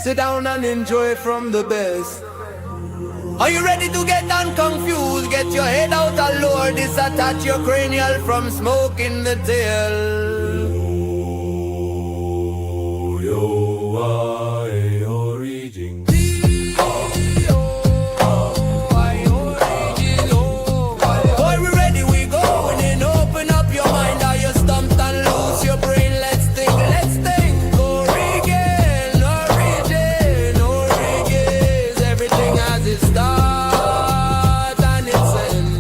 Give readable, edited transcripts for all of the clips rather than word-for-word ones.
Sit down and enjoy from the best. Are you ready to get unconfused? Get your head out and lower, disattach your cranial from smoking the tail. Boy, we ready, we going in. Open up your mind, are you stumped and lose your brain? Let's think, Origin, origin, everything has its start and its end.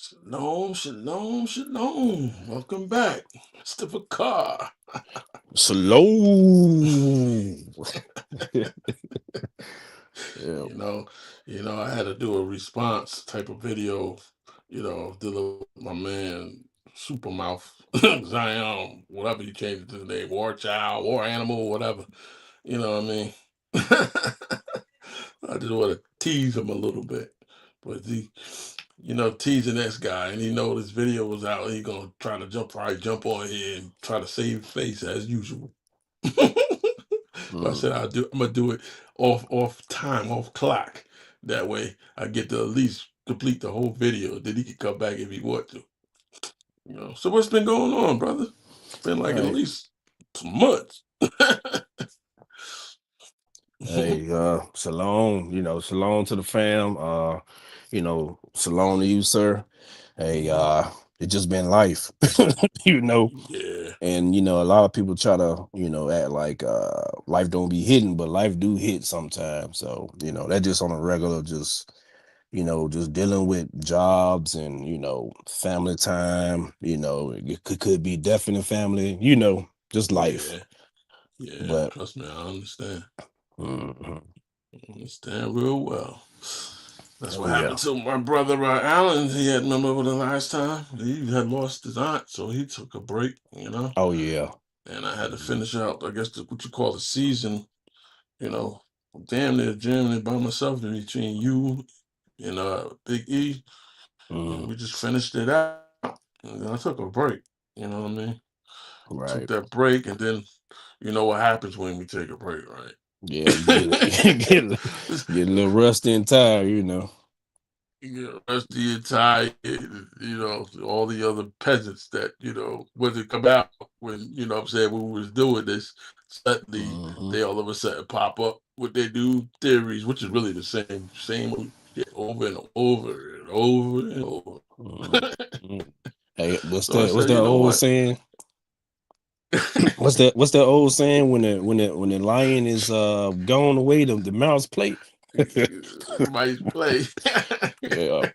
Shalom, shalom, shalom. Welcome back. Mr. Bakar. Slow. Yeah. I had to do a response type of video, dealing with my man, Supermouth, Zion, whatever you changed it to the name, War Child, War Animal, whatever. You know what I mean? I just want to tease him a little bit. But teasing this guy, and he know this video was out, he gonna probably jump on here and try to save face as usual. But I said I'm gonna do it off time, off clock. That way I get to at least complete the whole video. Then he can come back if he want to. So what's been going on, brother? It's been like at Hey. least some months. Hey, shalom, shalom to the fam. Shalom to you, sir. Hey, it just been life, Yeah. And a lot of people try to, act like life don't be hidden, but life do hit sometimes. So, that just on a regular, just dealing with jobs and, family time, it could be death in the family, just life. Yeah, But trust me, I understand. mhm. I understand real well. That's what Oh yeah. happened to my brother Alan. He had remember the last time he had lost his aunt, so he took a break, Oh yeah. and I had to finish out, I guess, what you call the season, you know, damn near jamming by myself between you and Big E, and Mhm. we just finished it out. And then I took a break, you know what I mean? Took Right. that break, and then you know what happens when we take a break, right? Yeah, you get a little rusty and tired. Rest the entire, all the other peasants that, when it come out, when, what I'm saying, when we was doing this, suddenly Mhm. they all of a sudden pop up with their new theories, which is really the same old shit over and over and over and over. Mhm. Hey, what's So I that? What's said, that you know old what? saying? What's that old saying when the lion is gone away, the mouse play? Everybody's play. Yeah.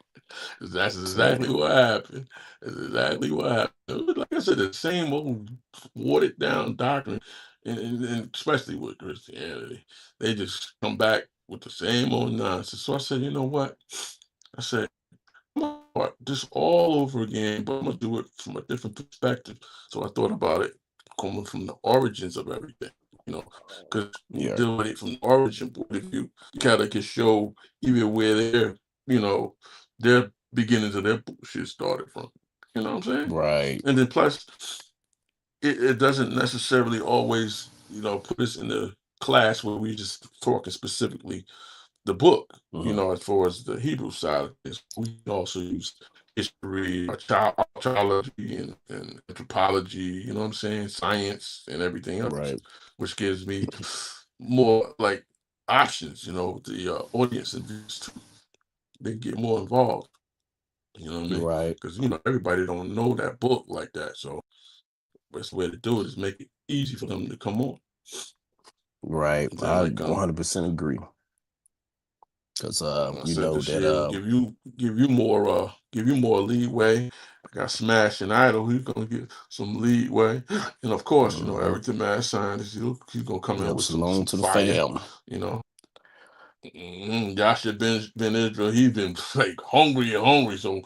That's So, exactly what happened. That's exactly what happened. Like I said, the same old watered down doctrine, and especially with Christianity, they just come back with the same old nonsense. So I said, you know what? I said, I'm gonna start this all over again, but I'm gonna do it from a different perspective. So I thought about it coming from the origins of everything. because you Yeah. deal with it from the origin point of view. You kind of can show even where their beginnings of their bullshit started from. You know what I'm saying? Right. And then plus, it doesn't necessarily always, put us in the class where we just talking specifically the book, Mhm. as far as the Hebrew side of things. We can also use history, archaeology, and anthropology, you know what I'm saying? Science and everything else, Right. which gives me more like options, the audience and they get more involved. You know what I mean? Right. Because everybody don't know that book like that. So best way to do it is make it easy for them to come on. Right. I'm saying I like 100% agree. Cause I you said know this that year will give you more leeway. I got Smash and Idol who's gonna get some leeway. And of course, mhm. Everything Mad Scientist, he's gonna come in Yep, with some shalom some to the fire, fam. you know. Joshua Ben Israel, he's been like hungry and hungry. So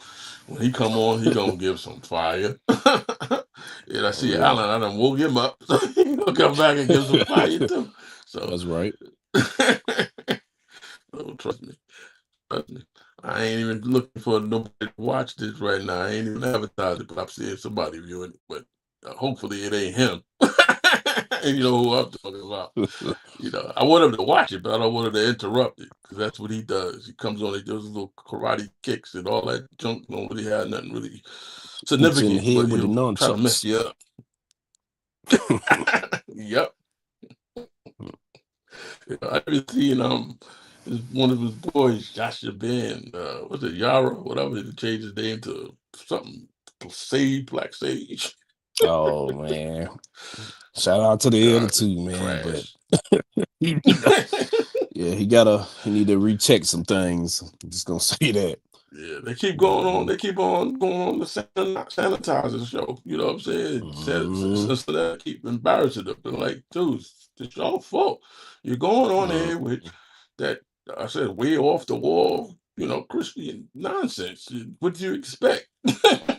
when he come on, he gonna give some fire. And I see Yeah. Alan, I done woke him up. So he gonna come back and give some fire too. So That's right. oh, trust me. Trust me. I ain't even looking for nobody to watch this right now. I ain't even advertising, but I'm seeing somebody viewing it. But hopefully it ain't him. And you know who I'm talking about. I want him to watch it, but I don't want him to interrupt it because that's what he does. He comes on, he does little karate kicks and all that junk. Don't really have nothing really Hit you in the significant, head but with the he'll try to mess nunchucks. you up. Yep. I even seen one of his boys, Joshua Ben, what's it, Yara, whatever, he changed his name to something Black Sage. Oh man. Shout out to the other God, it's two, man. But trash. you know, yeah, he need to recheck some things. I'm just gonna say that. Yeah, they keep going on. Mhm. They keep on going on the sanitizer show. You know what I'm saying? Mhm. So that keep embarrassing them. They're like, dude, it's your fault. You're going on Mhm. there with that. I said, way off the wall. Christian nonsense. What do you expect?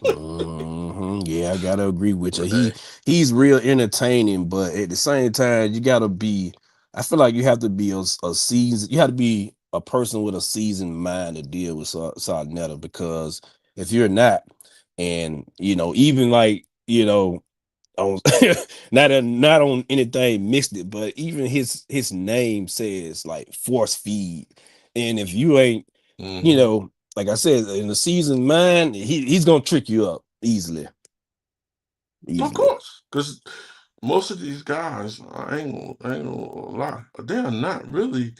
Mhm. Yeah, I gotta agree with you. But hey, He's real entertaining, but at the same time, you gotta be. I feel like you have to be a season. You have to be a person with a seasoned mind to deal with Sarnetta, because if you're not, and even like on not on anything mixed it, but even his name says like force feed, and if you ain't hmm like I said, in the seasoned mind, he's gonna trick you up easily. of Easily. course, because most of these guys, I ain't gonna lie, they are not really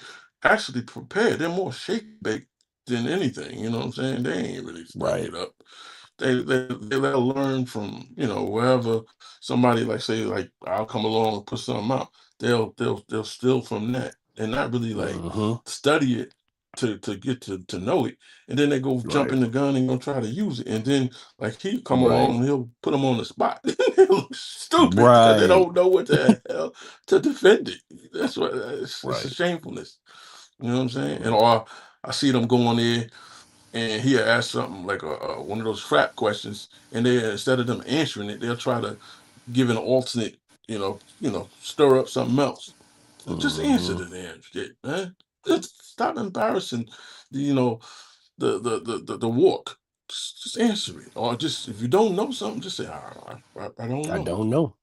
actually prepared. They're more shake baked than anything. You know what I'm saying? They ain't really Right. studied up. They'll learn from wherever somebody like say like I'll come along and put something out. They'll steal from that and not really like Hmm. study it to get to know it, and then they go jump Right. in the gun and go try to use it, and then like he come along Right. and he'll put them on the spot. They look stupid because they Right. don't know what the hell to defend it. That's what it's a Right. shamefulness. You know what I'm saying? And Mhm. or I see them going there and he'll ask something like one of those trap questions, and they instead of them answering it, they'll try to give an alternate, stir up something else. Just answer Mhm. the damn shit, man. Just stop embarrassing, you know, the walk. Just answer it, or just if you don't know something, just say I don't I know. don't know.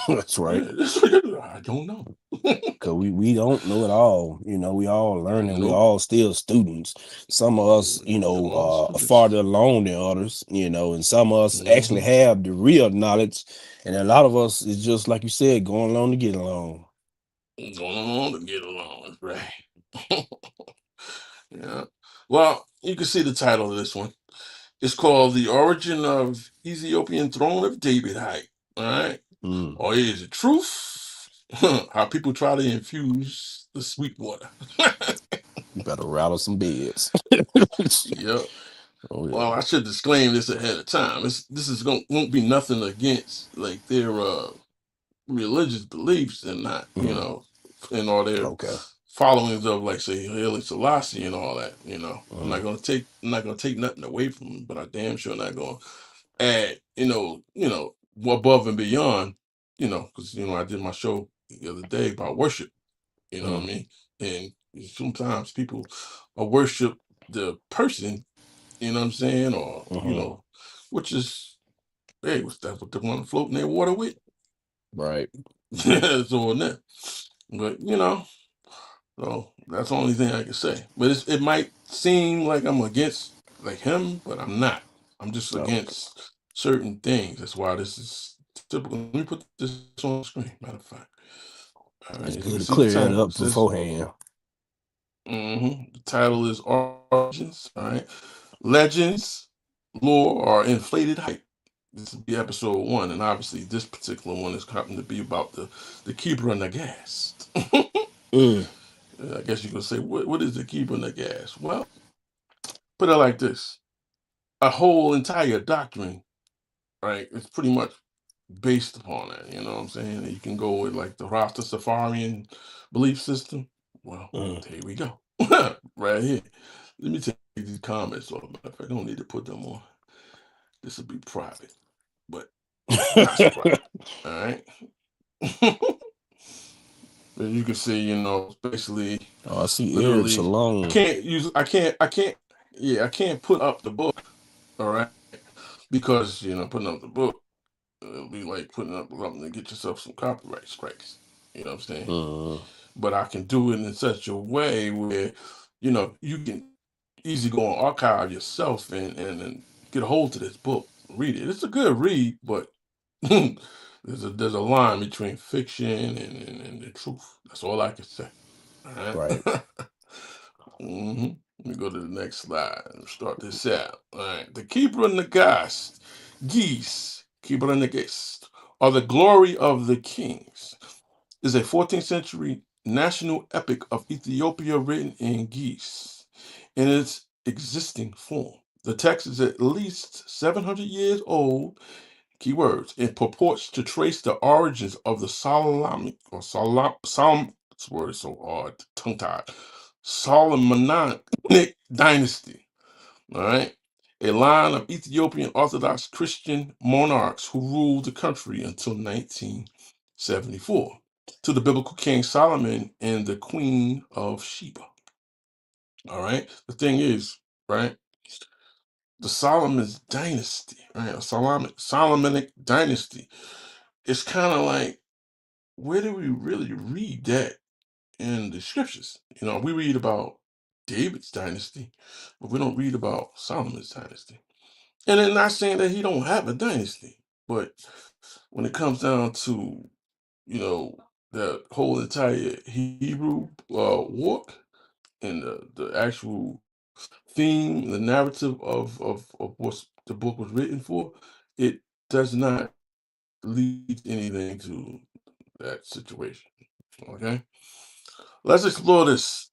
That's right. Yeah, just I don't know. Cause we don't know it all. We all learning. We Nope. all still students. Some of us, Still all are students. farther along than others. And some of us actually hmm have the real knowledge, and a lot of us is just like you said, going along to get along. Going along to get along, right? Yeah. Well, you can see the title of this one. It's called The Origin of Ethiopian Throne of David Height. All right. Mm. Or is it truth? How people try to infuse the sweet water. You better rattle some beds. Yeah. Oh Well, yeah. I should disclaim this ahead of time. This is won't be nothing against like their religious beliefs and not, Mm. and all their Okay. followings of like say Haile Selassie and all that. Mm. I'm not gonna take nothing away from them, but I damn sure not gonna add, above and beyond, because I did my show the other day about worship. You know what I Mm. mean? And sometimes people worship the person, you know what I'm saying, or Mhm. which is, hey, what's that? What they want to float in their water with? Right. So on that, but so that's the only thing I can say. But it might seem like I'm against like him, but I'm not. I'm just No. against certain things. That's why this is typical. Let me put this on the screen. Matter of fact, all right. It's As you good can to see, the clear that title up it says. beforehand. The title is Origins. All right, Legends, Lore, or Inflated Hype. This will be episode 1, and obviously this particular one is happening to be about the Keeper and the Gas. Mm. I guess you could say, what is the Keeper and the Gas? Well, put it like this: a whole entire doctrine, right? It's pretty much based upon that. You know what I'm saying? And you can go with like the Rasta Safarian belief system. Well, Mm. here we go, right here. Let me take these comments off. Matter of fact, I don't need to put them on. This will be private, but not so private. All right. As you can see, it's basically Oh, I see Eric literally. I Shalom. can't use. I can't. Yeah, I can't put up the book. All right, because putting up the book, it'll be like putting up something to get yourself some copyright strikes. You know what I'm saying? Mm. But I can do it in such a way where, you can easily go on archive yourself and get a hold of this book, read it. It's a good read, but there's a line between fiction and the truth. That's all I can say. All Right. right. Let me go to the next slide and start this out. All right. The Keeper and the Keeper and the Geese, are the glory of the kings, is a 14th century national epic of Ethiopia written in Geese in its existing form. The text is at least 700 years old, keywords, and purports to trace the origins of the Solomonic or this word is so hard, tongue tied, Solomonic dynasty. All right. A line of Ethiopian Orthodox Christian monarchs who ruled the country until 1974 to the biblical King Solomon and the Queen of Sheba. All right. The thing is, right, the Solomon's dynasty, right, a Solomonic dynasty, it's kind of like, where do we really read that in the scriptures? We read about David's dynasty, but we don't read about Solomon's dynasty. And I'm not saying that he don't have a dynasty, but when it comes down to, you know, the whole entire Hebrew walk and the actual theme, the narrative of what the book was written for, it does not lead anything to that situation. Okay, let's explore this.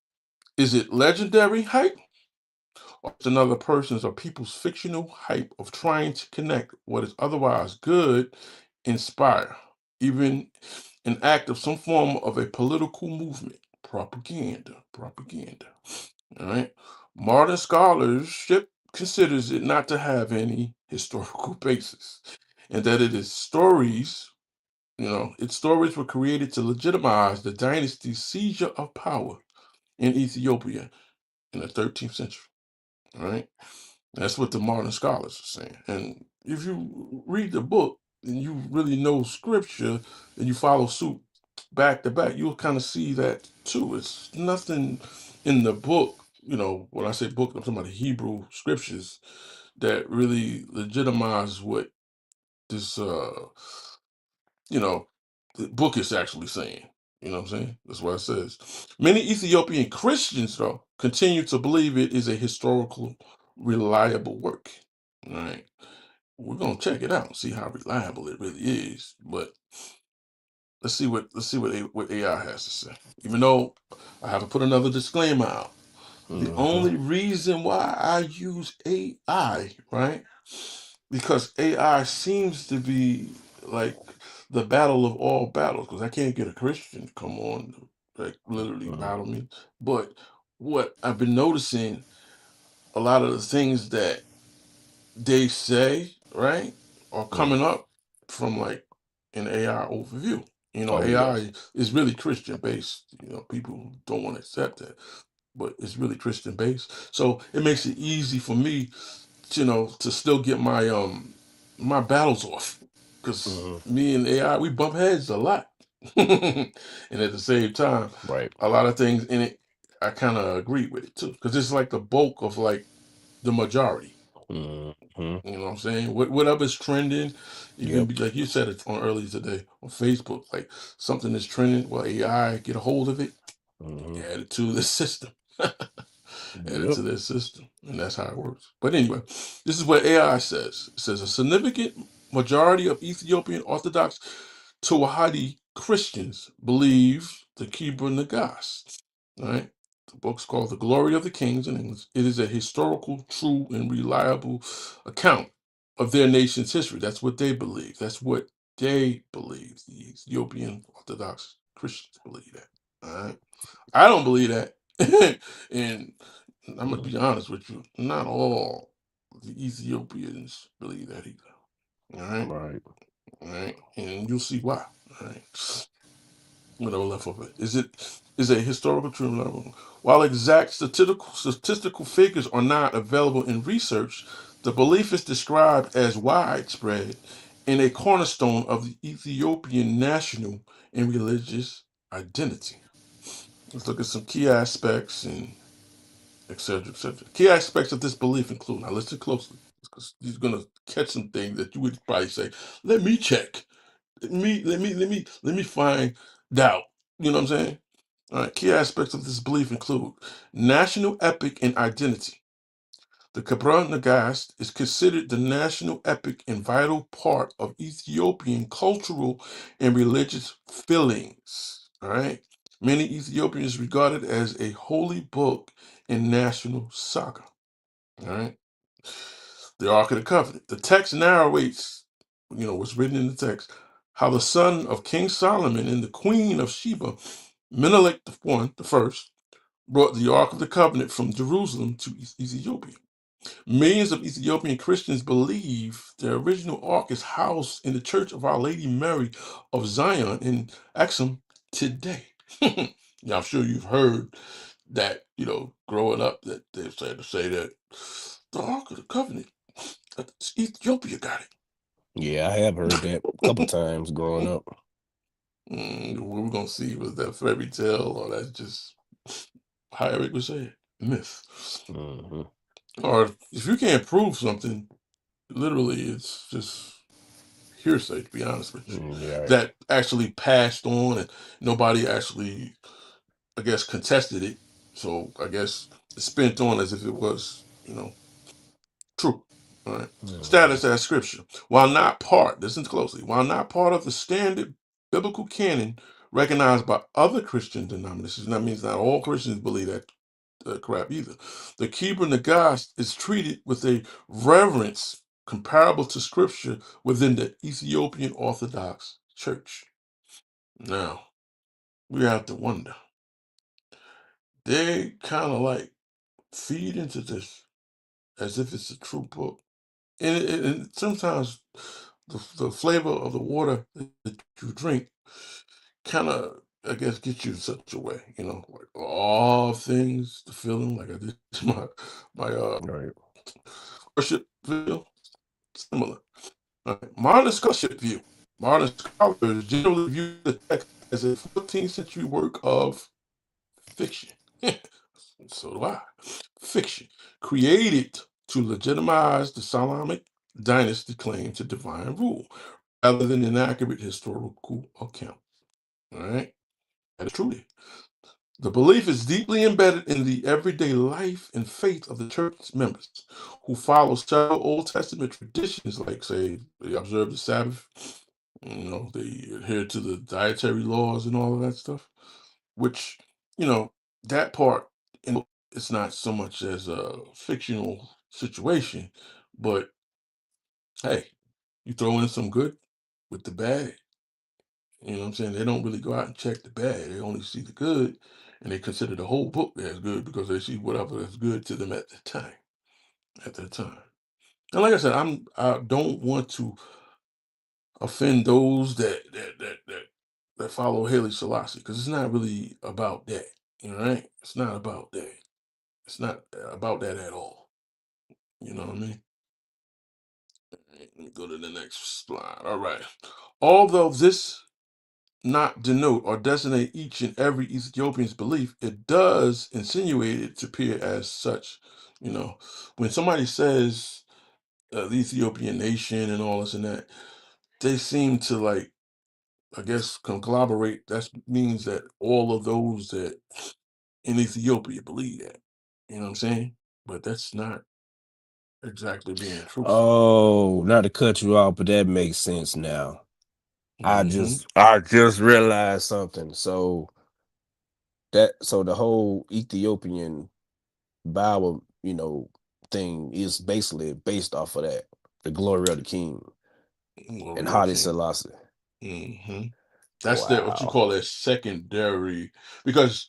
Is it legendary hype, or it's another person's or people's fictional hype of trying to connect what is otherwise good, inspire, even an act of some form of a political movement, propaganda. All right. Modern scholarship considers it not to have any historical basis, and that it is stories. Its stories were created to legitimize the dynasty's seizure of power in Ethiopia in the 13th century. All right. That's what the modern scholars are saying. And if you read the book and you really know scripture and you follow suit back to back, you'll kind of see that too. It's nothing in the book, when I say book, I'm talking about the Hebrew scriptures that really legitimizes what this you know, the book is actually saying. You know what I'm saying? That's what it says. Many Ethiopian Christians, though, continue to believe it is a historical, reliable work. All right. We're gonna check it out and see how reliable it really is. But let's see what AI has to say. Even though I have to put another disclaimer out. The Mhm. only reason why I use AI, right? Because AI seems to be like the battle of all battles. Because I can't get a Christian to come on, like literally Mhm. battle me. But what I've been noticing, a lot of the things that they say, right, are Mhm. coming up from like an AI overview. You know, Oh yes. AI is really Christian based. You know, people don't want to accept that, but it's really Christian based. So it makes it easy for me, you know, to still get my battles off. Because Hmm. me and AI, we bump heads a lot. And at the same time, Right. a lot of things in it, I kind of agree with it too. Because it's like the bulk of like the majority. Hmm. You know what I'm saying? Whatever's trending, even Yep. like you said it on earlier today on Facebook, like something is trending, well, AI get a hold of it, Hmm. add it to the system. Add it Yep. to their system, and that's how it works. But anyway, this is what AI says. It says a significant majority of Ethiopian Orthodox Tewahedo Christians believe the Kibra Nagas. Right? The book's called The Glory of the Kings in English. It is a historical, true, and reliable account of their nation's history. That's what they believe. That's what they believe. The Ethiopian Orthodox Christians believe that. All right. I don't believe that. And I'm gonna be honest with you, not all the Ethiopians believe that either. All right, Right. all right, and you'll see why. All right, whatever left of it is a historical truth level. While exact statistical figures are not available in research, the belief is described as widespread and a cornerstone of the Ethiopian national and religious identity. Let's look at some key aspects and etc., etc. Key aspects of this belief include, now listen closely, because you're gonna catch some things that you would probably say, let me check. Let me find out. You know what I'm saying? All right, key aspects of this belief include national epic and identity. The Kabra Nagast is considered the national epic and vital part of Ethiopian cultural and religious feelings. All right. Many Ethiopians regard it as a holy book and national saga. All right. The Ark of the Covenant. The text narrates, you know, what's written in the text, how the son of King Solomon and the queen of Sheba, Menelik the first, brought the Ark of the Covenant from Jerusalem to Ethiopia. Millions of Ethiopian Christians believe the original ark is housed in the Church of Our Lady Mary of Zion in Exum today. Yeah, I'm sure you've heard that, you know, growing up, that they said to say that the Ark of the Covenant, Ethiopia got Yeah, I have heard that a couple it. times growing up. What we're going to see, was that fairy tale, or that's just how Eric would say it, myth. Hmm. Or if you can't prove something, literally, it's just hearsay, to be honest with you, Yeah. Right. that actually passed on and nobody actually, I guess, contested it. So I guess it's spent on as if it was, you know, true. All right. Hmm. Status as scripture. While not part, listen closely, while not part of the standard biblical canon recognized by other Christian denominations, that means not all Christians believe that crap either. The Kibra Nagas is treated with a reverence comparable to scripture within the Ethiopian Orthodox Church. Now, we have to wonder. They kind of like feed into this as if it's a true book. And sometimes the flavor of the water that you drink kind of, I guess, gets you in such a way, you know, like all things, the feeling like I did my Right. worship video, similar. Modern scholarship view. Modern scholars generally view the text as a 14th century work of fiction. So do I. Fiction. Created to legitimize the Solomonic dynasty claim to divine rule, rather than an accurate historical account. All right? That is true. The belief is deeply embedded in the everyday life and faith of the church's members, who follow several Old Testament traditions, like, say, they observe the Sabbath, you know, they adhere to the dietary laws and all of that stuff, which, you know, that part, you know, it's not so much as a fictional situation, but hey, you throw in some good with the bad. You know what I'm saying? They don't really go out and check the bad. They only see the good, and they consider the whole book as good because they see whatever is good to them at the time. At that time. And like I said, I don't want to offend those that that follow Haile Selassie, because it's not really about that. You know, right? It's not about that. It's not about that at all. You know what I mean? Let me go to the next slide. All right. Although this not denote or designate each and every Ethiopian's belief, it does insinuate it to appear as such. You know, when somebody says the Ethiopian nation and all this and that, they seem to like, I guess, conglomerate. That means that all of those that in Ethiopia believe that. You know what I'm saying? But that's not exactly being truthful. Oh, not to cut you off, but that makes sense now. I Hmm. just I just realized something. So the whole Ethiopian Bible, thing is basically based off of that, the glory of the King and Glory of the Haile King. Selassie. Hmm. That's their what you Wow. call their secondary, because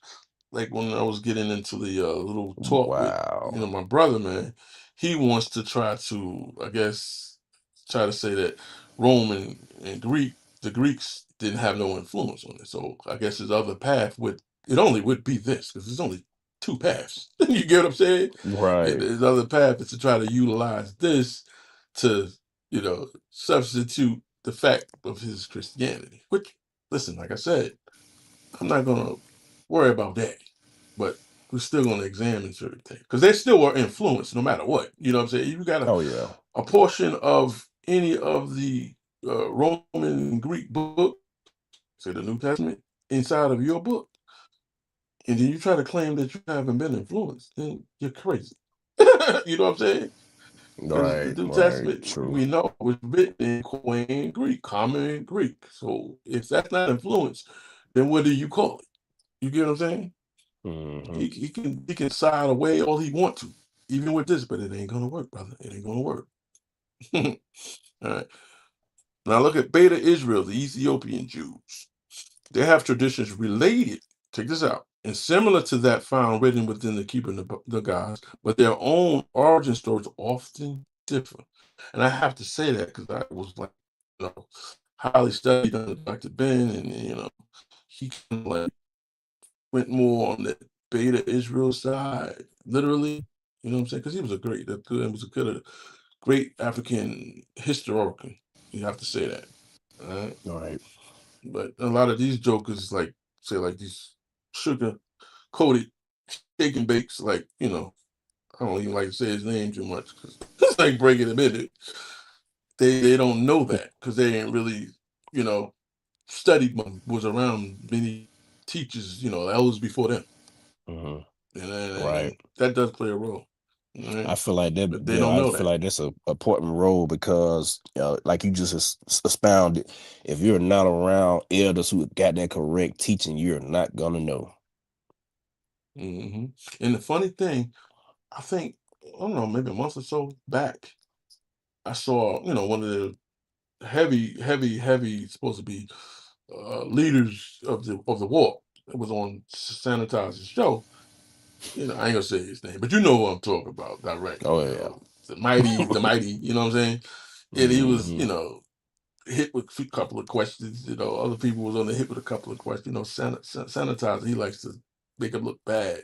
like when I was getting into the little talk with Wow. my brother, man, he wants to try to, I guess, try to say that Rome and the Greeks didn't have no influence on it. So I guess his other path would be this, because there's only two paths. You get what I'm saying? And Right. his other path is to try to utilize this to substitute the fact of his Christianity. Which, listen, like I said, I'm not gonna worry about that, but we're still gonna examine certain things because they still are influenced no matter what. You know what I'm saying? You got Oh yeah. a portion of any of the Roman and Greek book, say the New Testament, inside of your book, and then you try to claim that you haven't been influenced, then you're crazy. You know what I'm saying? Because the Right, New right. Testament, True. we know, was written in Koine Greek, common Greek. So if that's not influence, then what do you call it? You get what I'm saying? Hmm. He can side away all he want to, even with this, but it ain't gonna work, brother. It ain't gonna work. All right. Now look at Beta Israel, the Ethiopian Jews. They have traditions related. Check this out. And similar to that found written within the keeping the gods, but their own origin stories often differ. And I have to say that because I was like, highly studied under Dr. Ben, and he kind of like went more on the Beta Israel side, literally. You know what I'm saying? Because he was great African historian. You have to say that. All right. Right. But a lot of these jokers, like, say, like these sugar coated shake and bakes, like, I don't even like to say his name too much because it's like breaking him in it. They don't know that because they ain't really, you know, studied much, was around many teachers, elders before them. Hmm. And Right. that does play a role. All right? I feel like that. But they Yeah, don't I know feel that. like that's a important role because, like you just expounded, if you're not around elders who got that correct teaching, you're not gonna know. Hmm. And the funny thing, I think, I don't know, maybe a month or so back, I saw, one of the heavy supposed to be leaders of the war. It was on Sanitizer's show. I ain't gonna say his name, but you know who I'm talking about directly. Oh yeah. The mighty. You know what I'm saying? And he was, Hmm. hit with a couple of questions. Other people was on the hit with a couple of questions. Sanitizer, he likes to make him look bad.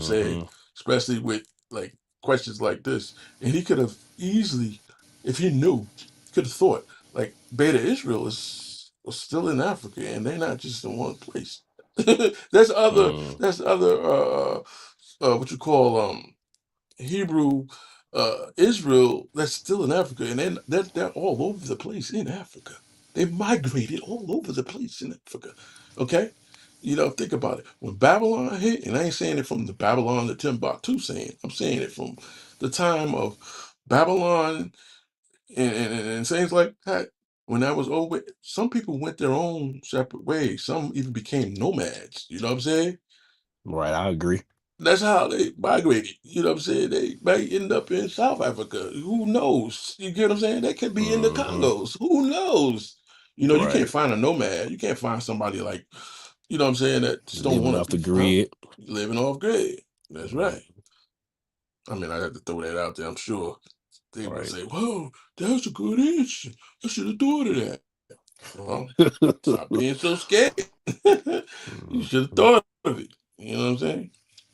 Saying, Hmm. especially with like questions like this, and he could have easily, if he knew, could have thought like Beta Israel was still in Africa, and they're not just in one place. there's other Hmm. there's other what you call Hebrew Israel that's still in Africa, and they're all over the place in Africa. They migrated all over the place in Africa. Okay, think about it. When Babylon hit, and I ain't saying it from the Babylon that Timbuktu saying. I'm saying it from the time of Babylon and things like that. When that was over, some people went their own separate ways. Some even became nomads. You know what I'm saying? Right. I agree. That's how they migrated. You know what I'm saying? They might end up in South Africa. Who knows? You get what I'm saying? They could be in the Hmm. Congos. Who knows? You can't Right. find a nomad. You can't find somebody like, what I'm saying, that just don't Living want to off the be found. grid. Living off grid. That's Mhm. right. I mean, I have to throw that out there. I'm sure they will Right. say, whoa, that's a good answer. I should have thought of that. Well, stop being so scared. You should have thought of it. You know what I'm saying?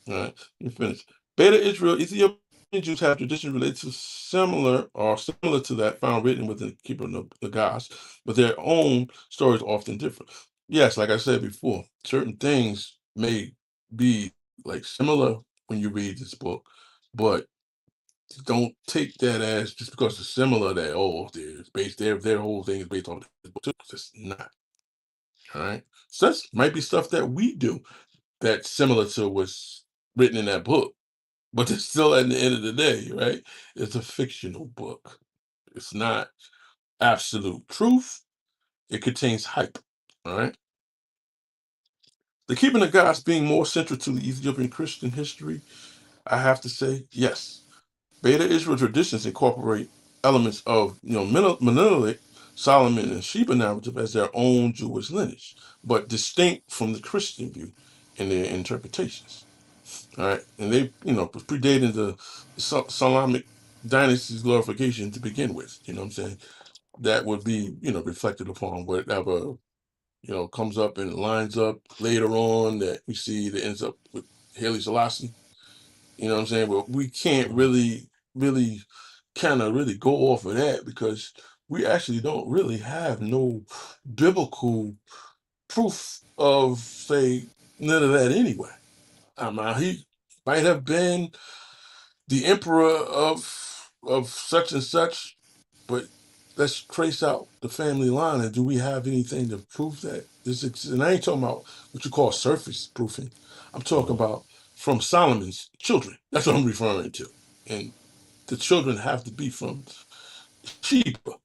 All right, let me finish. Beta Israel, Ethiopian Jews have traditions related to similar to that found written within the Keeping of the Gods, but their own stories are often different. Yes, like I said before, certain things may be like similar when you read this book, but don't take that as just because it's similar that it's based their whole thing is based on this book too, 'cause it's not. All right. So that's might be stuff that we do that's similar to what's written in that book. But it's still at the end of the day, right? It's a fictional book. It's not absolute truth. It contains hype. All right. The keeping of Gods being more central to the Ethiopian Christian history, I have to say, yes. Beta Israel traditions incorporate elements of Menelik, Solomon, and Sheba narrative as their own Jewish lineage, but distinct from the Christian view in their interpretations. All right, and they predating the Solomonic dynasty's glorification to begin with. You know what I'm saying? That would be reflected upon whatever comes up and lines up later on that we see that ends up with Haile Selassie. You know what I'm saying? But we can't really kind of really go off of that because we actually don't really have no biblical proof of say none of that anyway. I mean, he might have been the emperor of such and such, but let's trace out the family line and do we have anything to prove that this exists? And I ain't talking about what you call surface proofing. I'm talking about from Solomon's children. That's what I'm referring to. And the children have to be from Sheba.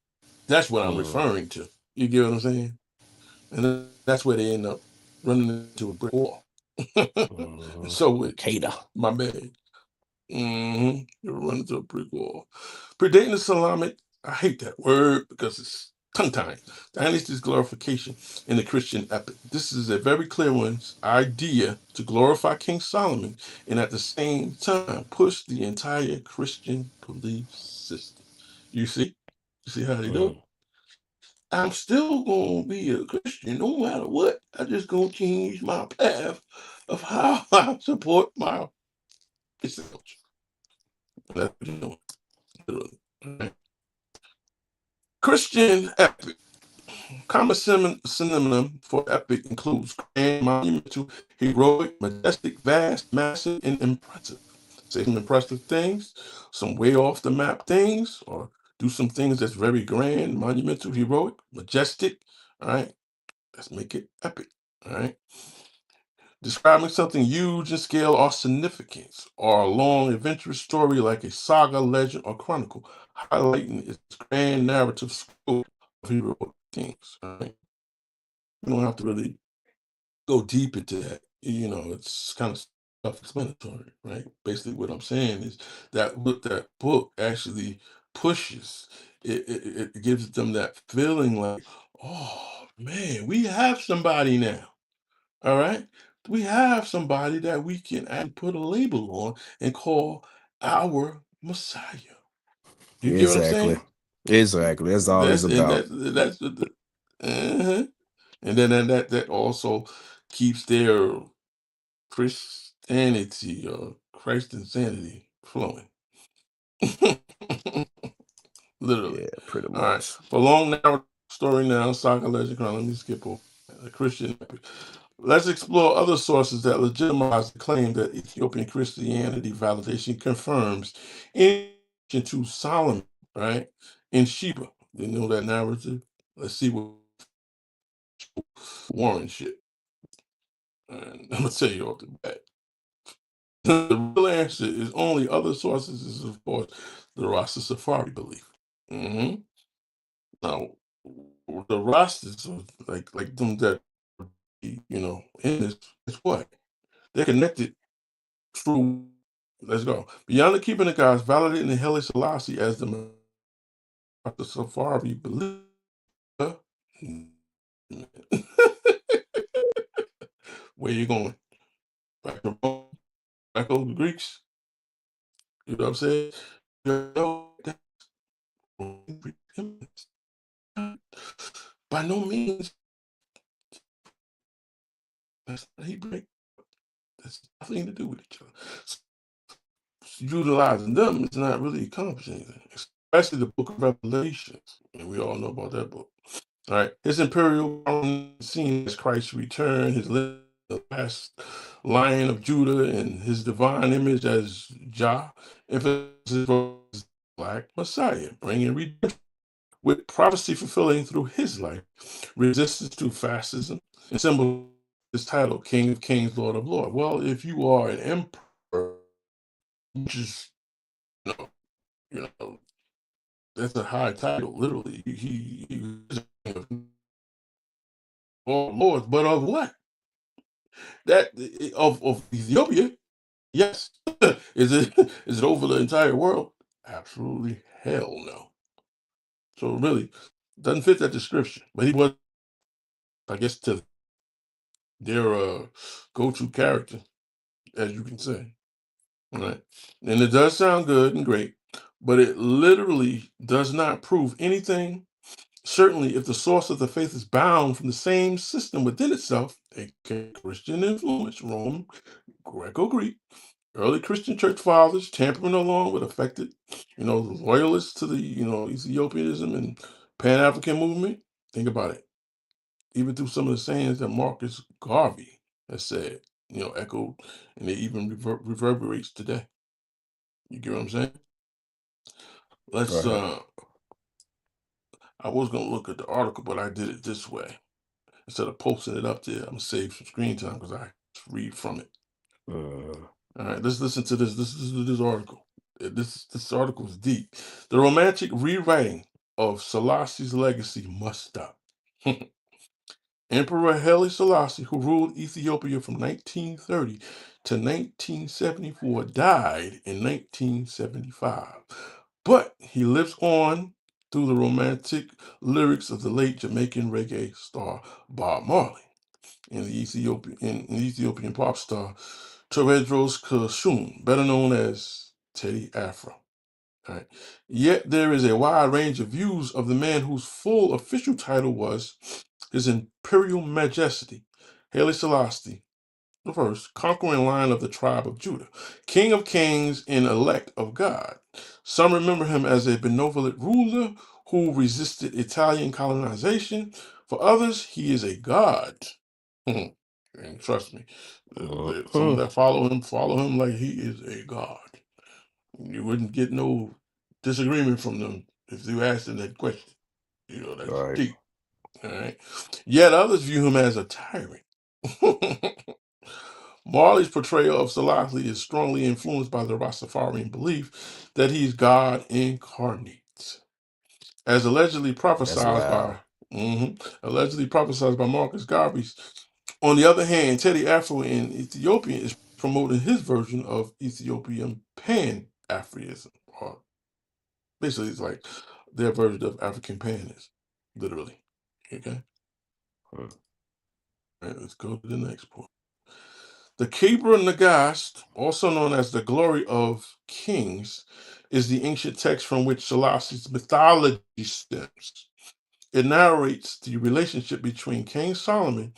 That's what I'm referring to. You get what I'm saying? And that's where they end up running into a brick wall. And so with Cada. my man. You're running into a brick wall. Predating the Islamic, I hate that word because it's tongue-tying. Dynasty's glorification in the Christian epic. This is a very clear one's idea to glorify King Solomon and at the same time push the entire Christian belief system. You see? You see how they do it? I'm still gonna be a Christian no matter what. I just gonna change my path of how I support my myself. That's what you're doing. Literally. Right? Christian epic. Common synonym for epic includes grand, monumental, heroic, majestic, vast, massive, and impressive. Say some impressive things, some way off the map things, or do some things that's very grand, monumental, heroic, majestic. All right, let's make it epic. All right. Describing something huge in scale or significance, or a long, adventurous story like a saga, legend, or chronicle, highlighting its grand narrative scope of heroic things. Right? You don't have to really go deep into that. It's kind of self-explanatory, right? Basically, what I'm saying is that what that book actually pushes, it gives them that feeling like, oh man, we have somebody now. All right. We have somebody that we can actually put a label on and call our Messiah. You get what I'm Exactly. saying? Exactly. That's all it's about. That's what uh-huh. And then that also keeps their Christianity or Christ insanity flowing. Literally. Yeah, pretty All right. much. For long narrative story now, saga legend crown. Let me skip over a Christian epic. Let's explore other sources that legitimize the claim that Ethiopian Christianity validation confirms in relation to Solomon, right? In Sheba. You know that narrative? Let's see what Warren shit. And I'm gonna tell you off the bat. The real answer is only other sources is of course the Rasta Safari belief. hmm Now the Rastas are like them that in this what? They're connected through let's go. Beyond the keeping of God's validating the Haile Selassie as the Safari belief. Where you going? Back to Rome? Back over the Greeks? You know what I'm saying? You know, by no means. That's not Hebrew. That's nothing to do with each other. So, utilizing them is not really accomplishing anything, especially the book of Revelations. And we all know about that book. All right. His imperial seen as Christ's return, his last lion of Judah, and his divine image as Jah, emphasis was Black Messiah, bringing redemption, with prophecy fulfilling through his life, resistance to fascism, and symbol his title, King of Kings, Lord of Lords. Well, if you are an emperor, which is, you know, that's a high title, literally. He is of Lords, but of what? That of Ethiopia? Yes. Is it over the entire world? Absolutely hell no. So really, doesn't fit that description. But he was, I guess, to their go-to character, as you can say. Right. And it does sound good and great, but it literally does not prove anything. Certainly, if the source of the faith is bound from the same system within itself, a Christian influence, Rome, Greco-Greek, early Christian church fathers tampering along with affected, loyalists to the, Ethiopianism and Pan-African movement. Think about it. Even through some of the sayings that Marcus Garvey has said, echoed, and it even reverberates today. You get what I'm saying? Let's Right. I was gonna look at the article, but I did it this way. Instead of posting it up there, I'm gonna save some screen time because I read from it. Uh, All right, let's listen to this. This article. This article is deep. The romantic rewriting of Selassie's legacy must stop. Emperor Haile Selassie, who ruled Ethiopia from 1930 to 1974, died in 1975. But he lives on through the romantic lyrics of the late Jamaican reggae star Bob Marley and the Ethiopian pop star Tedros Kashun, better known as Teddy Afro. All right. Yet there is a wide range of views of the man whose full official title was His Imperial Majesty, Haile Selassie the First, conquering lion of the tribe of Judah, King of Kings and elect of God. Some remember him as a benevolent ruler who resisted Italian colonization. For others, he is a god. And trust me, some that follow him like he is a god. You wouldn't get no disagreement from them if you asked them that question. That's right. deep. All right. Yet others view him as a tyrant. Marley's portrayal of Selassie is strongly influenced by the Rastafarian belief that he's God incarnate, as That's wild. allegedly prophesied by Marcus Garvey. On the other hand, Teddy Afro in Ethiopia is promoting his version of Ethiopian Pan-Africanism, or basically it's like their version of African panism, literally. Okay, Hmm. all right, let's go to the next point. The Kebra Nagast, also known as the Glory of Kings, is the ancient text from which Selassie's mythology stems. It narrates the relationship between King Solomon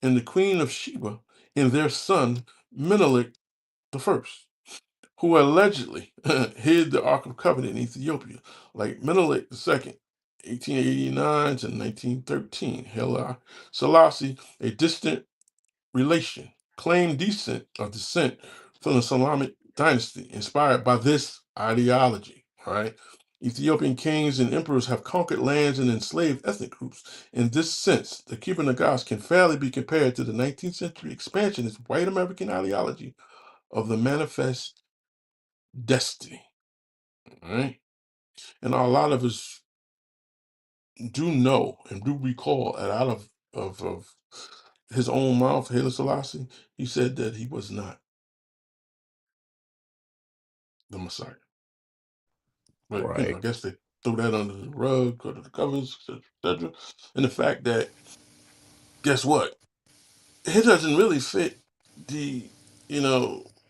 and the Queen of Sheba and their son Menelik I, who allegedly hid the Ark of Covenant in Ethiopia, like Menelik II, 1889 to 1913. Haile Selassie, a distant relation, claimed descent from the Solomonic dynasty, inspired by this ideology. All right. Ethiopian kings and emperors have conquered lands and enslaved ethnic groups. In this sense, the Kebra Nagast can fairly be compared to the 19th century expansionist white American ideology of the manifest destiny. All right. And a lot of us do know and do recall that out of his own mouth, Haile Selassie, he said that he was not the Messiah. But I Right. guess they threw that under the rug, under the covers, etc. And the fact that, guess what? It doesn't really fit the,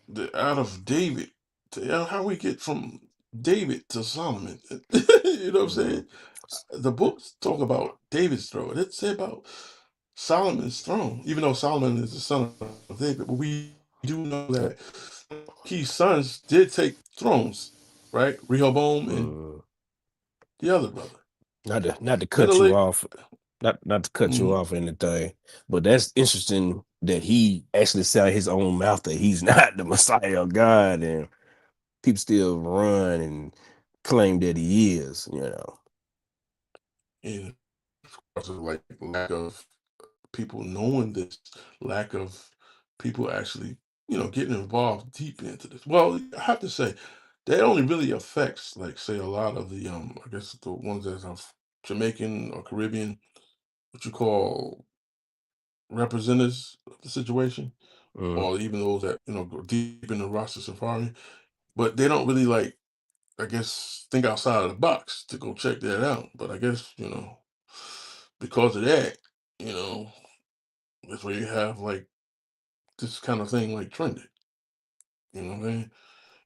the out of David to how we get from David to Solomon. You know what I'm Hmm. saying? The books talk about David's throne. It didn't say about Solomon's throne, even though Solomon is the son of David. But we do know that key sons did take thrones, right? Rehoboam and Mm. the other brother. Not to cut you Menelik. off, not to cut you Mhm. off or anything, but that's interesting that he actually said out his own mouth that he's not the Messiah of God, and people still run and claim that he is. You know. And because of like lack of people knowing this, lack of people actually, getting involved deep into this. Well, I have to say that only really affects, like, say, a lot of the I guess the ones that are Jamaican or Caribbean, what you call representatives of the situation, Mm. or even those that go deep in the Rasta Safari, but they don't really like, I guess, think outside of the box to go check that out. But I guess because of that, you know, that's where you have like this kind of thing like trending. You know what I mean?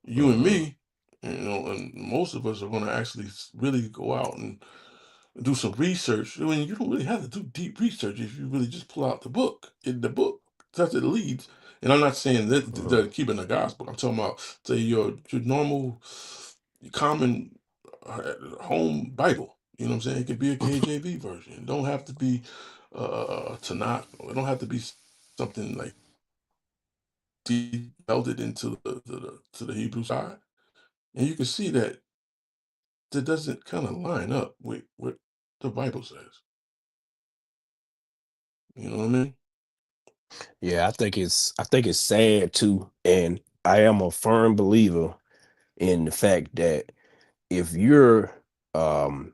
You and Mm. me, and most of us are going to actually really go out and do some research. I mean, you don't really have to do deep research if you really just pull out the book. In the book, that's it leads. And I'm not saying that Mm. they're keeping the gospel. I'm talking about, say, your normal, common home Bible. You know what I'm saying? It could be a KJV version. It don't have to be Tanakh. It don't have to be something like melded into the Hebrew side. And you can see that doesn't kind of line up with what the Bible says. You know what I mean? Yeah, I think it's sad too, and I am a firm believer in the fact that if you're um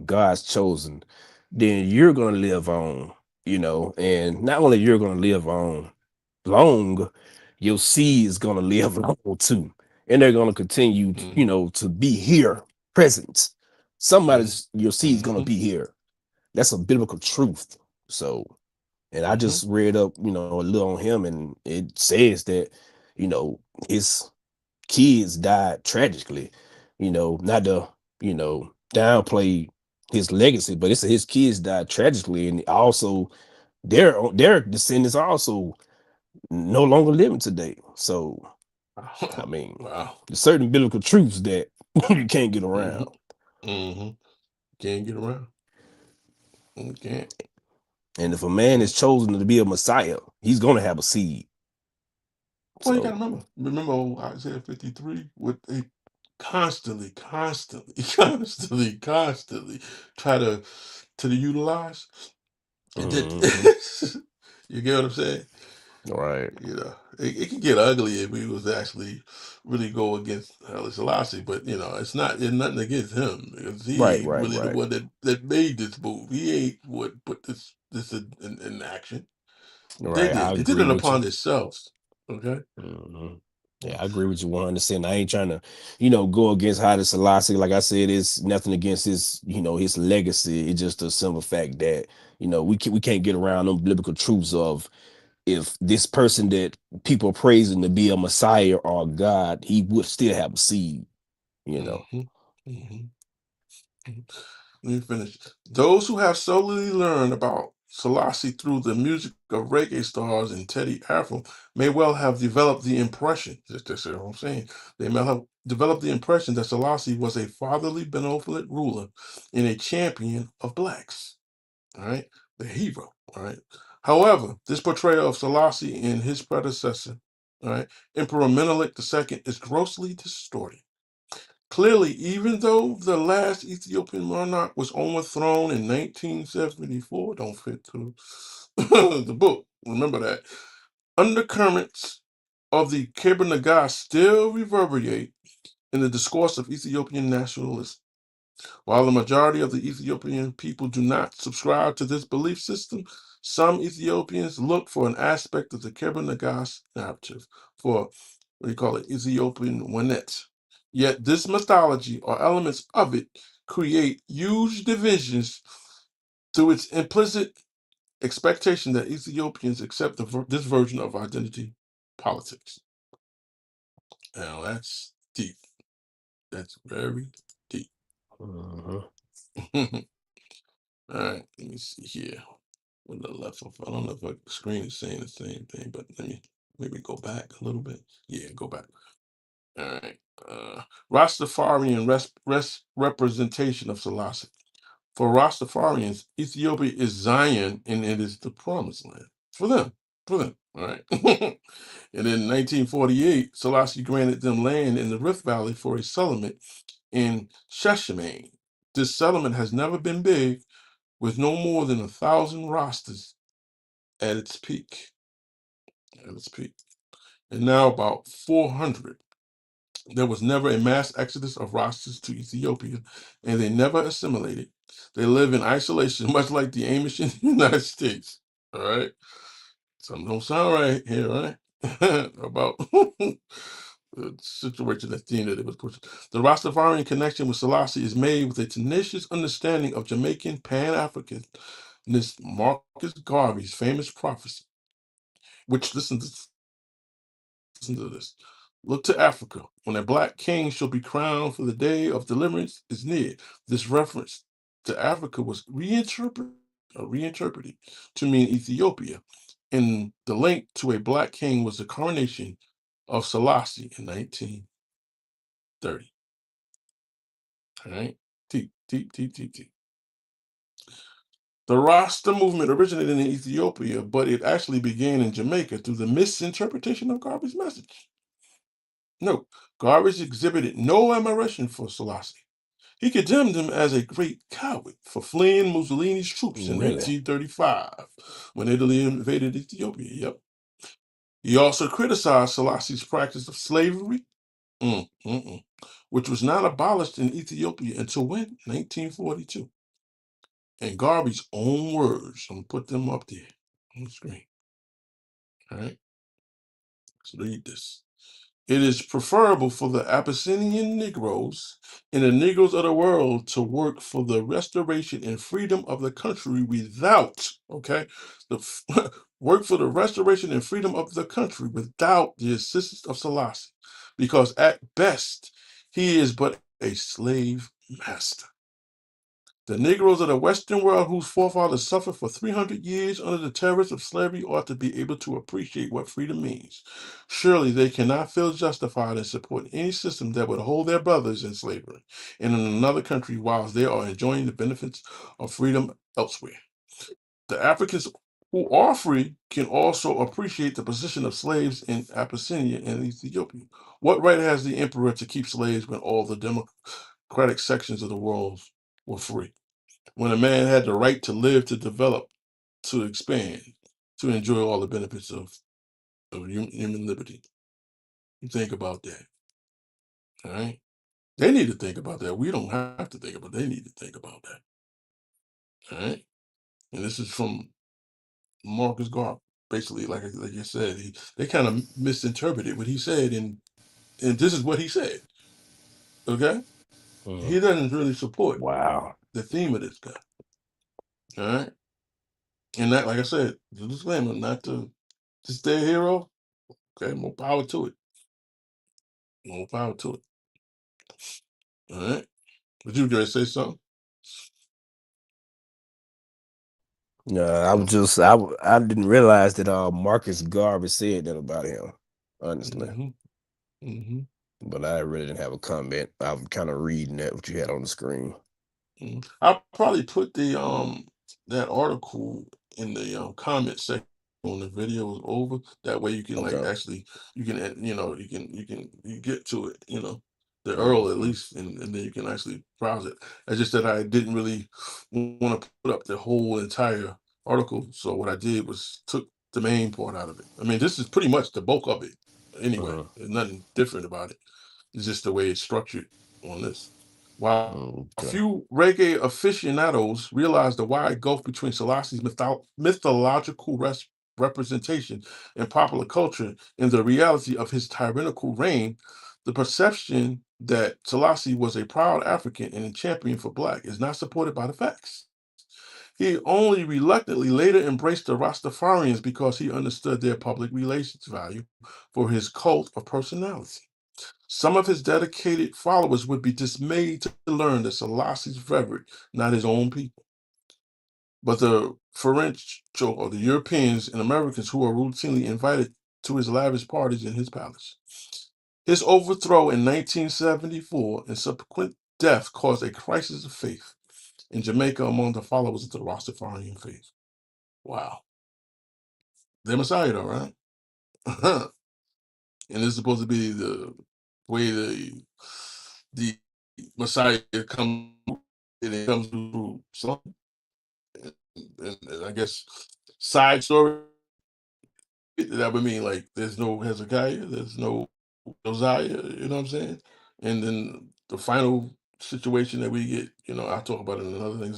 God's chosen, then you're gonna live on, and not only you're gonna live on long, your seed is gonna live long too, and they're gonna continue, Mm-hmm. to be here, present. Somebody's your seed is gonna Mm-hmm. be here. That's a biblical truth. So, and I Mm-hmm. just read up, a little on him, and it says that, his kids died tragically. Not to, downplay his legacy, but it's his kids died tragically, and also their descendants are also no longer living today. So, I mean, Wow. there's certain biblical truths that you can't get Mm-hmm. around. Mm-hmm. Can't get around. You can't. And if a man is Mm. chosen to be a Messiah, he's gonna have a seed. Well, you gotta So, remember Isaiah 53, what they constantly, constantly try to utilize. It did. mhm, You get what I'm saying? right, It can get ugly if we was to actually really go against Haile Selassie, but it's nothing against him because he right, ain't right, really the right, one that made this move. He ain't what put this in action. They right. I did. They did agree it with you. upon themselves. Okay. Mhm. Yeah, I agree with you 100%. I ain't trying to, go against Haile Selassie. Like I said, it's nothing against his legacy. It's just a simple fact that, we can't get around them biblical truths of if this person that people are praising to be a Messiah or God, he would still have a seed, you know. hmm hmm Let me finish. Those who have solely learned about Selassie through the music of reggae stars and Teddy Afro may well have developed the impression, that's what I'm saying, they may have developed the impression that Selassie was a fatherly, benevolent ruler and a champion of blacks. All right, the hero. All right. However, this portrayal of Selassie and his predecessor, all right, Emperor Menelik II, is grossly distorted. Clearly, even though the last Ethiopian monarch was overthrown in 1974, don't fit to the book. Remember that. Undercurrents of the Kebra Naga still reverberate in the discourse of Ethiopian nationalism. While the majority of the Ethiopian people do not subscribe to this belief system, some Ethiopians look for an aspect of the Kebra Naga's narrative for what do you call it, Ethiopian Wanet. Yet this mythology or elements of it create huge divisions through its implicit expectation that Ethiopians accept this version of identity politics. Now that's deep. That's very deep. Mhm. All right, let me see here. With the left of, I don't know if the screen is saying the same thing, but let me maybe go back a little bit. Yeah, go back. All right. Rastafarian representation of Selassie. For Rastafarians, Ethiopia is Zion and it is the promised land. For them. For them. All right. And in 1948, Selassie granted them land in the Rift Valley for a settlement in Sheshemane. This settlement has never been big, with no more than 1,000 Rastas at its peak. At its peak. And now about 400. There was never a mass exodus of Rastas to Ethiopia, and they never assimilated. They live in isolation, much like the Amish in the United States. All right? Something don't sound right here, right? About the situation that theme that it was pushing. The Rastafarian connection with Selassie is made with a tenacious understanding of Jamaican Pan-Africanist Marcus Garvey's famous prophecy, which, listen to this. Look to Africa, when a black king shall be crowned, for the day of deliverance is near. This reference to Africa was reinterpreted to mean Ethiopia, and the link to a black king was the coronation of Selassie in 1930. All right, T. The Rasta movement originated in Ethiopia, but it actually began in Jamaica through the misinterpretation of Garvey's message. No, Garvey exhibited no admiration for Selassie. He condemned him as a great coward for fleeing Mussolini's troops in Really? 1935 when Italy invaded Ethiopia. Yep. He also criticized Selassie's practice of slavery, which was not abolished in Ethiopia until when? 1942. In Garvey's own words, I'm going to put them up there on the screen. All right. So read this. It is preferable for the Abyssinian Negroes and the Negroes of the world to work for the restoration and freedom of the country without, okay, work for the restoration and freedom of the country without the assistance of Selassie, because at best he is but a slave master. The Negroes of the Western world, whose forefathers suffered for 300 years under the terrors of slavery, ought to be able to appreciate what freedom means. Surely they cannot feel justified in supporting any system that would hold their brothers in slavery and in another country whilst they are enjoying the benefits of freedom elsewhere. The Africans who are free can also appreciate the position of slaves in Abyssinia and Ethiopia. What right has the emperor to keep slaves when all the democratic sections of the world were free? When a man had the right to live, to develop, to expand, to enjoy all the benefits of human liberty. You think about that, all right? They need to think about that. We don't have to think about it. They need to think about that, all right? And this is from Marcus Garvey. Basically, like I said, they kind of misinterpreted what he said, and this is what he said, okay? He doesn't really support Wow. the theme of this guy, all right? And that, like I said, the disclaimer, not to stay a hero. Okay, more power to it. More power to it. All right. But you gonna say something? I was just I didn't realize that Marcus Garvey said that about him, honestly. Mm-hmm. Mm-hmm. But I really didn't have a comment. I'm kind of reading that what you had on the screen. I'll probably put the that article in the comment section when the video is over. That way you can like Okay. actually you can you get to it, the URL at least, and then you can actually browse it. It's just that I didn't really want to put up the whole entire article. So what I did was took the main part out of it. I mean, this is pretty much the bulk of it anyway. There's nothing different about it. It's just the way it's structured on this. While a Okay. few reggae aficionados realize the wide gulf between Selassie's mythological representation in popular culture and the reality of his tyrannical reign, the perception that Selassie was a proud African and a champion for black is not supported by the facts. He only reluctantly later embraced the Rastafarians because he understood their public relations value for his cult of personality. Some of his dedicated followers would be dismayed to learn that Selassie's favored not his own people, but the French or the Europeans and Americans who are routinely invited to his lavish parties in his palace. His overthrow in 1974 and subsequent death caused a crisis of faith in Jamaica among the followers of the Rastafarian faith. Wow. They're Messiah, though, right? And it's supposed to be the way the Messiah comes, and it comes through something. And I guess side story that would mean like there's no Hezekiah, there's no Josiah, you know what I'm saying? And then the final situation that we get, I'll talk about it in another thing.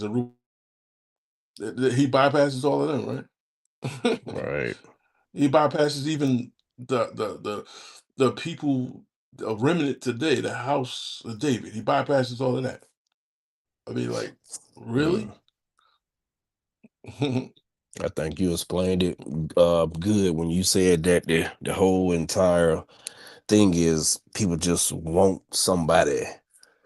He bypasses all of them, right? Right. He bypasses even the people, a remnant today, the house of David. He bypasses all of that. I mean, like, really? I think you explained it good when you said that the whole entire thing is people just want somebody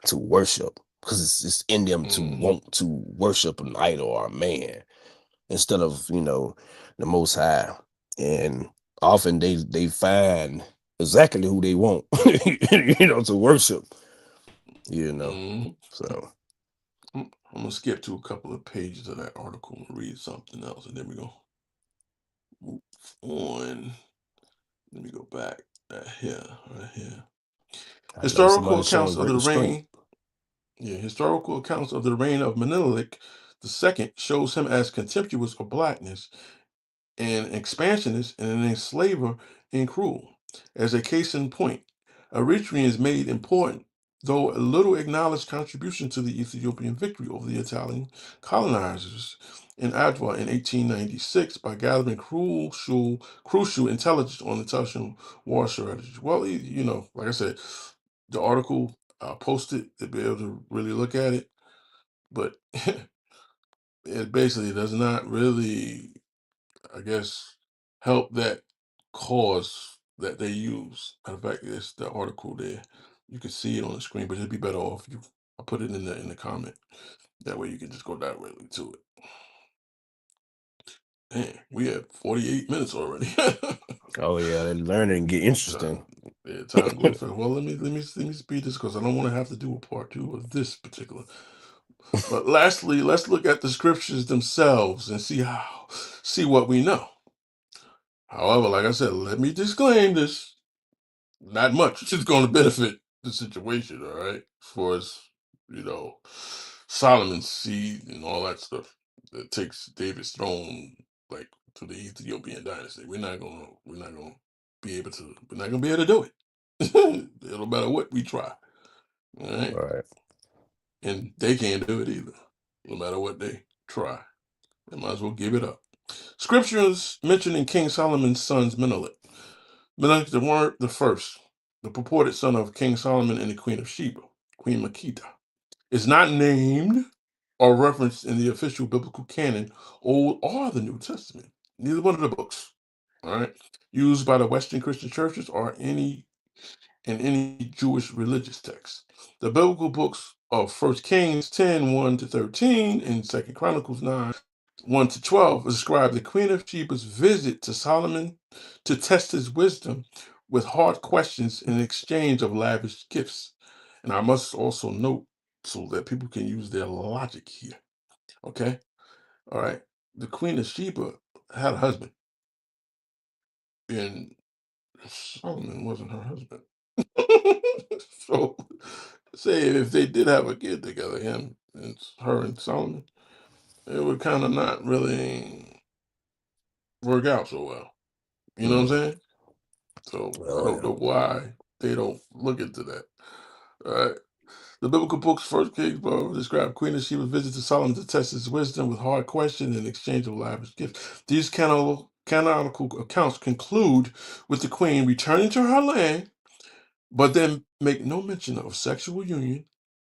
to worship because it's in them to want to worship an idol or a man instead of the Most High, and often they find exactly who they want to worship, Mhm. so I'm gonna skip to a couple of pages of that article and read something else, and then we're gonna move on. Let me go back. Here, right here. I know Historical somebody showing accounts of great the restraint. reign. Yeah, historical accounts of the reign of Menelik II shows him as contemptuous of blackness, an expansionist, and an enslaver and cruel. As a case in point, Eritreans made important, though a little acknowledged, contribution to the Ethiopian victory over the Italian colonizers in Adwa in 1896 by gathering crucial intelligence on the Italian war strategy. Well, like I said, the article I'll post it to be able to really look at it, but it basically does not really, I guess, help that cause that they use. Matter of fact, it's the article there. You can see it on the screen, but it'd be better off if I put it in the comment. That way you can just go directly to it. Man, we have 48 minutes already. Oh yeah, they're learning get interesting. Time goes fast. Well, let me speed this because I don't want to have to do a part two of this particular. But lastly, let's look at the scriptures themselves and see what we know. However, like I said, let me disclaim this. Not much is going to benefit the situation, all right? For as Solomon's seed and all that stuff that takes David's throne like to the Ethiopian dynasty. We're not gonna be able to do it. It don't matter what we try. All right. Right. And they can't do it either. No matter what they try. They might as well give it up. Scriptures mentioning King Solomon's sons Menelik. Menelik the first, the purported son of King Solomon and the Queen of Sheba, Queen Makita, is not named or referenced in the official biblical canon, Old or the New Testament. Neither one of the books, all right, used by the Western Christian churches or in any Jewish religious text. The biblical books of 1 Kings 10, 1 to 13, and 2 Chronicles 9, 1 to 12 describe the Queen of Sheba's visit to Solomon to test his wisdom with hard questions in exchange of lavish gifts. And I must also note so that people can use their logic here. Okay? All right. The Queen of Sheba had a husband, and Solomon wasn't her husband. So, say if they did have a kid together, her and Solomon, it would kind of not really work out so well. You know what I'm Mm. saying? So I Oh don't yeah. know why they don't look into that. All right. The biblical books, First Kings, describe Queen of Sheba's visit to Solomon to test his wisdom with hard questions in exchange of lavish gifts. These canonical accounts conclude with the queen returning to her land, but then make no mention of sexual union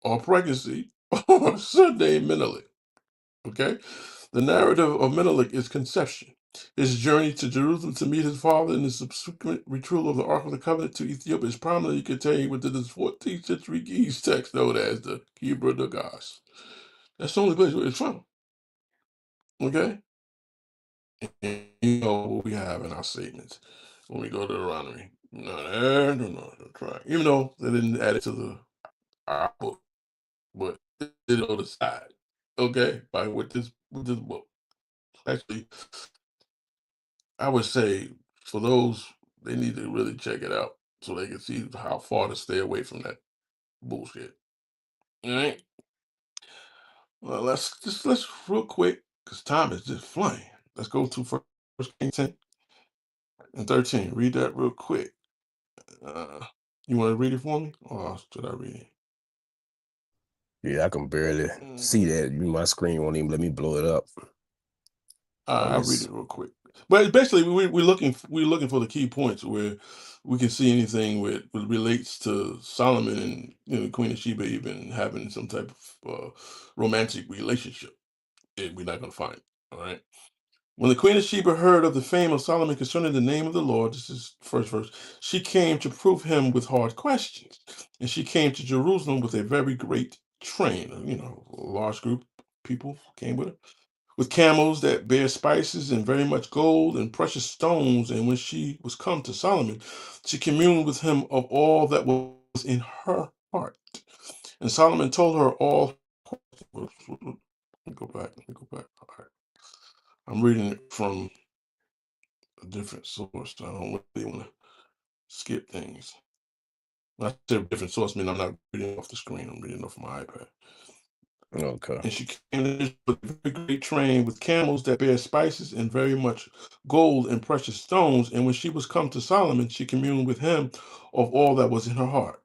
or pregnancy or Sunday Menelik. Okay? The narrative of Menelik is conception, His journey to Jerusalem to meet his father and the subsequent retrieval of the Ark of the Covenant to Ethiopia is prominently contained within this 14th century Ge'ez text known as the Hebrew Naggas. That's the only place where it's from. Okay? And you know what we have in our statements when we go to Deuteronomy. No, try. Even though they didn't add it to our book, but they did it on the side. Okay? With this book. Actually, I would say for those, they need to really check it out so they can see how far to stay away from that bullshit. All right. Well, let's real quick because time is just flying. Let's go to First Kings 10 and 13. Read that real quick. You want to read it for me, or should I read it? Yeah, I can barely see that. My screen won't even let me blow it up. I'll read it real quick. But basically, we're looking for the key points where we can see anything with relates to Solomon and Queen of Sheba even having some type of romantic relationship. We're not going to find. All right. When the Queen of Sheba heard of the fame of Solomon concerning the name of the Lord, this is first verse, she came to prove him with hard questions. And she came to Jerusalem with a very great train. A large group of people came with her, with camels that bear spices and very much gold and precious stones. And when she was come to Solomon, she communed with him of all that was in her heart. And Solomon told her all. Let me go back. All right. I'm reading it from a different source. I don't really want to skip things. When I say different source, I mean I'm not reading off the screen. I'm reading off my iPad. Okay. And she came with a very great train with camels that bear spices and very much gold and precious stones. And when she was come to Solomon, she communed with him of all that was in her heart.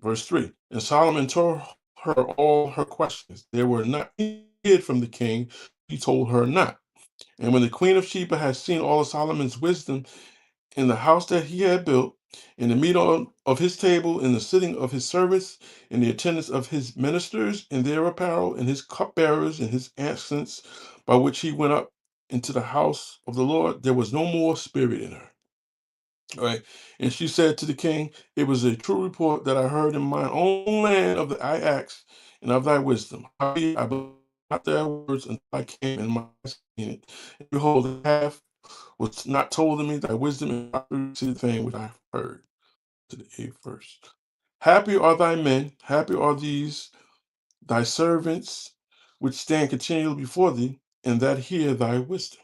Verse 3. And Solomon told her all her questions. They were not hid from the king. He told her not. And when the queen of Sheba had seen all of Solomon's wisdom in the house that he had built, in the meat of his table, in the sitting of his servants, in the attendance of his ministers, in their apparel, in his cupbearers, in his accents, by which he went up into the house of the Lord, there was no more spirit in her. All right. And she said to the king, it was a true report that I heard in mine own land of thy acts and of thy wisdom. I believed not their words until I came and my in it. And behold, the half was not told to me thy wisdom and to the fame which I have heard. To the 8th verse. Happy are thy men, happy are these thy servants, which stand continually before thee, and that hear thy wisdom.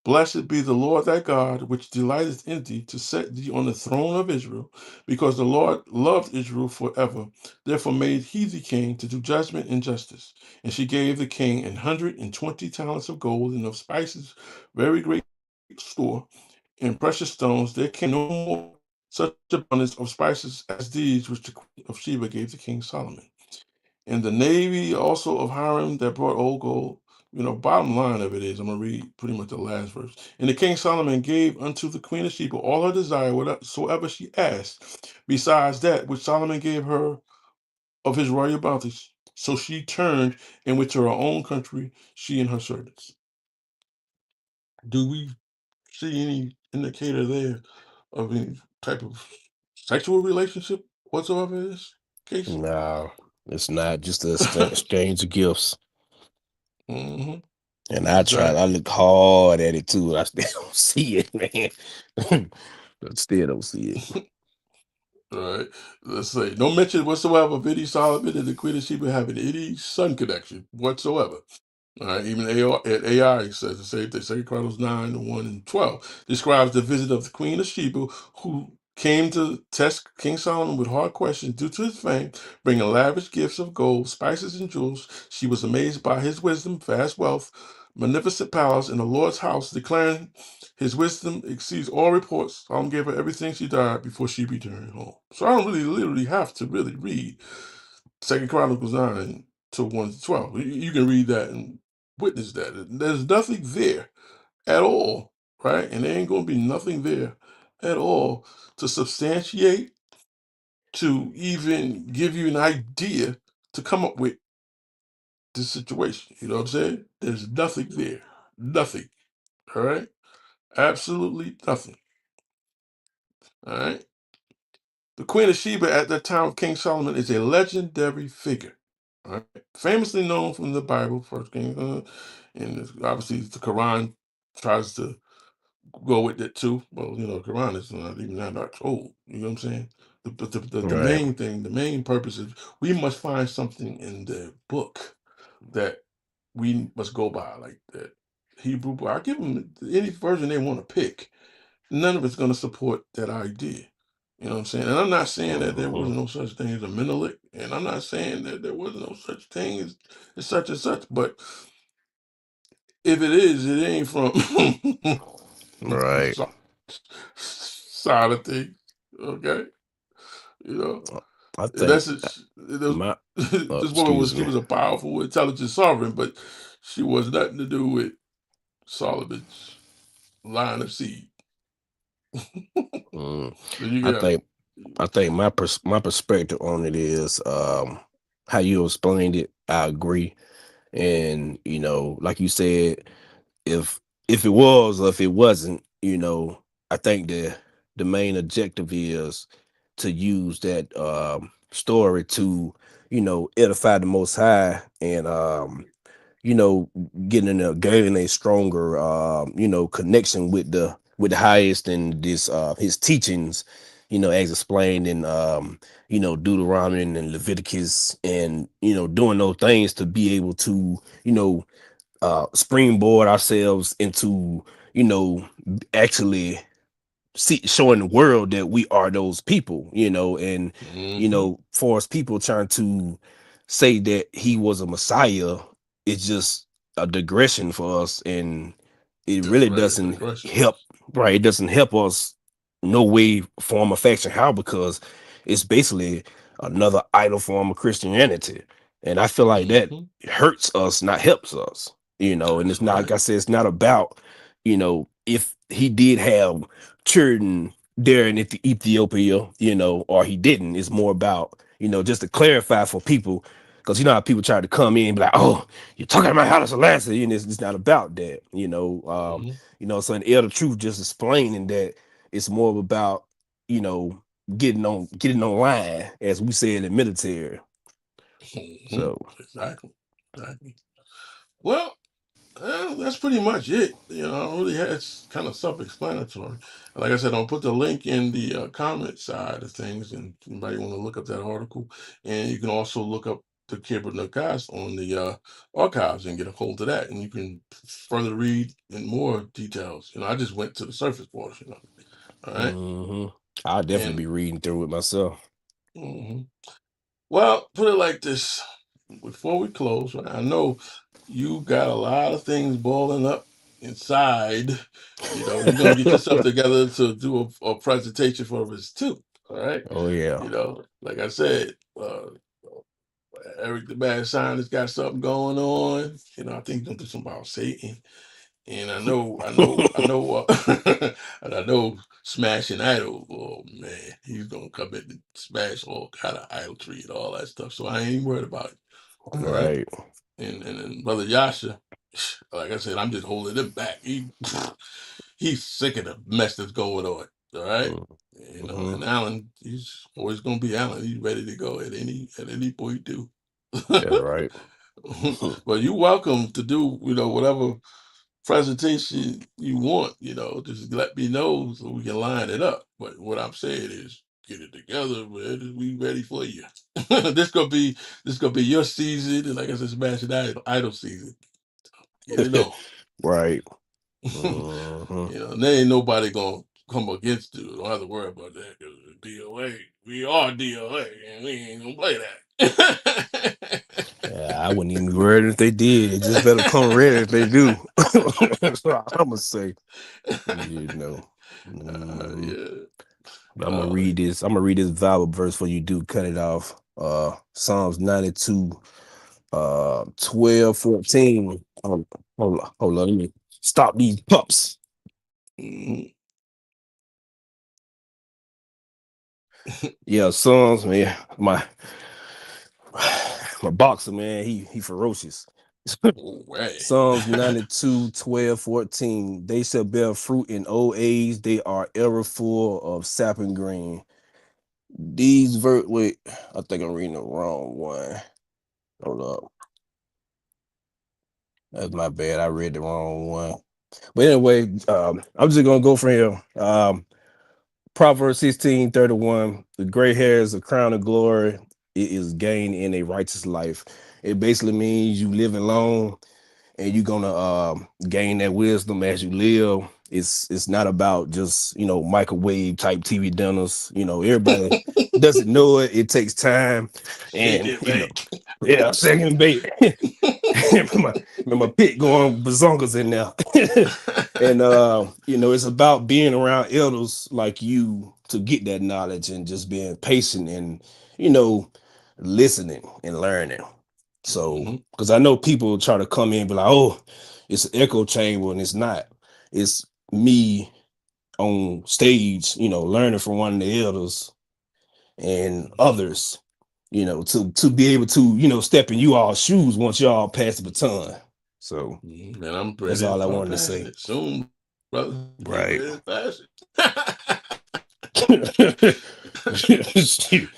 Blessed be the Lord thy God, which delighteth in thee to set thee on the throne of Israel, because the Lord loved Israel forever. Therefore made he thee king to do judgment and justice. And she gave the king 120 talents of gold and of spices, very great store, and precious stones. There came no more such abundance of spices as these which the queen of Sheba gave to King Solomon. And the navy also of Hiram that brought old gold. Bottom line of it is, I'm going to read pretty much the last verse. And the king Solomon gave unto the queen of Sheba all her desire, whatsoever she asked, besides that which Solomon gave her of his royal bounties. So she turned and went to her own country, she and her servants. Do we see any indicator there of any type of sexual relationship whatsoever in this case? No, it's not just a exchange of gifts. Mm-hmm. And I tried. I Exactly. look hard at it too. I still don't see it, man. I still don't see it. All right. Let's say no mention whatsoever of any Solomon and the Queen of Sheba having any son connection whatsoever. All right, even AI says the same thing. 2 Chronicles 9, 1 and 12 describes the visit of the Queen of Sheba, who came to test King Solomon with hard questions due to his fame, bringing lavish gifts of gold, spices, and jewels. She was amazed by his wisdom, vast wealth, magnificent palace, and the Lord's house, declaring his wisdom exceeds all reports. Solomon gave her everything she died before she returned home. So I don't really literally have to really read 2 Chronicles 9 to 1 to 12. You can read that and witness that. There's nothing there at all, right? And there ain't going to be nothing there at all to substantiate, to even give you an idea to come up with this situation. You know what I'm saying? There's nothing there. Nothing. All right, absolutely nothing. All right. The Queen of Sheba at that time of King Solomon is a legendary figure. All right, famously known from the Bible, First Kings, and obviously the Quran tries to go with it too. Well, the Quran is not even that much old. You know what I'm saying? The Right. main thing, the main purpose is we must find something in the book that we must go by, like that Hebrew book. I give them any version they want to pick. None of it's going to support that idea. You know what I'm saying? And I'm not saying that there Mhm. wasn't no such thing as a Menelik, and I'm not saying that there wasn't no such thing as such and such. But if it is, it ain't from the Right. side of things. Okay, you know, I and think that's it. This my woman excuse was she me. was a powerful, intelligent sovereign, but she was nothing to do with Solomon's line of seed. Mm, So you I got it. think my perspective on it is how you explained it. I agree, and like you said, if it was or if it wasn't, I think the main objective is to use that story to edify the Most High and you know, getting a gaining a stronger connection with the highest and this his teachings, as explained in Deuteronomy and Leviticus, and doing those things to be able to springboard ourselves into actually showing the world that we are those people, and Hmm. for us people trying to say that he was a messiah, it's just a digression for us, and it That's really right. It's doesn't aggression. help. Right, it doesn't help us no way, form, or fashion. How? Because it's basically another idol form of Christianity, and I feel like that Hmm. hurts us, not helps us. And That's it's not, like right. I said, it's not about if he did have children there in Ethiopia, or he didn't. It's more about, just to clarify for people, because how people try to come in and be like, oh, you're talking about Haile Selassie, and it's not about that, Hmm. So in Elder Truth just explaining that it's more about, you know, getting online, as we say in the military. Hmm. So Exactly. Exactly. Well, that's pretty much it. I don't really have, it's kind of self-explanatory. Like I said, I'll put the link in the comment side of things, and if anybody want to look up that article, and you can also look up the Kibber Nagas on the archives and get a hold of that, and you can further read in more details. I just went to the surface portion of it. All right, hmm I'll definitely and be reading through it myself. mhm. Well, put it like this. Before we close, right, I know you got a lot of things boiling up inside. You're going to get yourself together to do a presentation for us too. All right. Oh yeah. Like I said, Eric the Bad Scientist got something going on. I think he's going to do something about Satan. And and I know smashing idol. Oh man, he's gonna come in and smash all kind of idolatry and all that stuff. So I ain't worried about it. All right. Right. And brother Yasha, like I said, I'm just holding him back. He's sick of the mess that's going on. All right. Mm-hmm. And Alan, he's always gonna be Alan. He's ready to go at any point too. That's right. But you're welcome to do, whatever presentation you want, just let me know so we can line it up. But what I'm saying is get it together, man. We ready for you. This gonna be your season, and like I said, Smashing Idol season. Get it on. Right. Hmm. And there ain't nobody gonna come against you. Don't have to worry about that. 'Cause DOA, we are DOA, and we ain't gonna play that. Yeah, I wouldn't even be worried if they did. It just better come ready if they do. That's what I'm gonna say. You know. Mhm. Yeah. But I'm gonna Uh, read this. I'm gonna read this Bible verse for you. Do cut it off. Psalms 92, 12, 14. Hold on. Let me stop these pups. mhm. Yeah, Psalms, man. My boxer, man. He ferocious. Way. Psalms 92, 12, 14. They shall bear fruit in old age. They are ever full of sap and green. Wait, I think I'm reading the wrong one. Hold up. That's my bad. I read the wrong one. But anyway, I'm just gonna go from here. Proverbs 16:31. The gray hair is a crown of glory. It is gained in a righteous life. It basically means you living long and you're gonna gain that wisdom as you live. It's not about just microwave type TV dinners. Everybody doesn't know it. It takes time, Shake and it back. yeah, second bait. remember pit going bazongas in there. And it's about being around elders like you to get that knowledge and just being patient and listening and learning. So, because I know people try to come in and be like, oh, it's an echo chamber, and it's not. It's me on stage, learning from one of the elders and others, to be able to, step in you all's shoes once y'all pass the baton. So, Man, I'm that's ready to all I start wanted to passing say. it soon, brother. I'm Right. ready to pass it.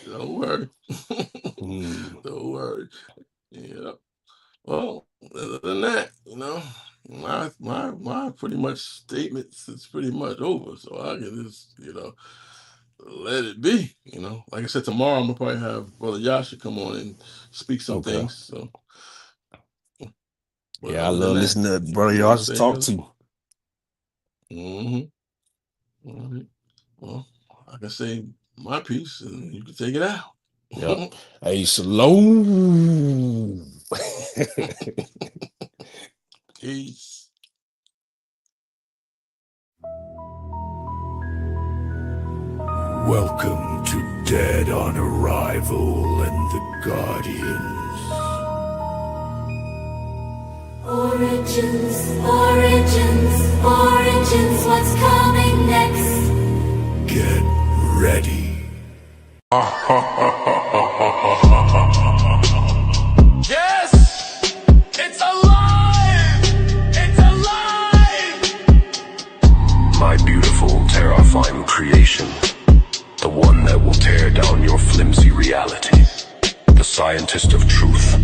Don't worry. Don't worry. Yeah. Well, other than that, my pretty much statements is pretty much over. So I can just, let it be. Like I said, tomorrow I'm gonna probably have Brother Yasha come on and speak some Okay. things. So but Yeah, I other than love that, listening to Brother you want to Yar's say talk anything? too. All right. Well, I can say my piece and you can take it out. Yep. Hey, shalom. Peace. Welcome to Dead on Arrival and the Guardians. Origins, what's coming next? Get ready. Yes! It's alive! It's alive! My beautiful, terrifying creation. The one that will tear down your flimsy reality. The scientist of truth.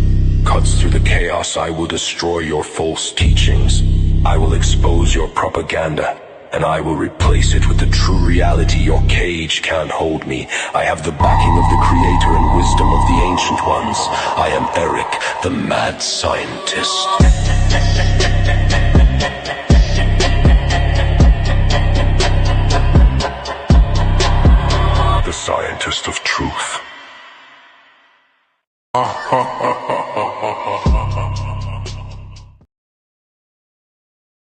Cuts through the chaos. I will destroy your false teachings. I will expose your propaganda. And I will replace it with the true reality. Your cage can't hold me. I have the backing of the creator and wisdom of the ancient ones. I am Eric, the mad scientist. The scientist of truth.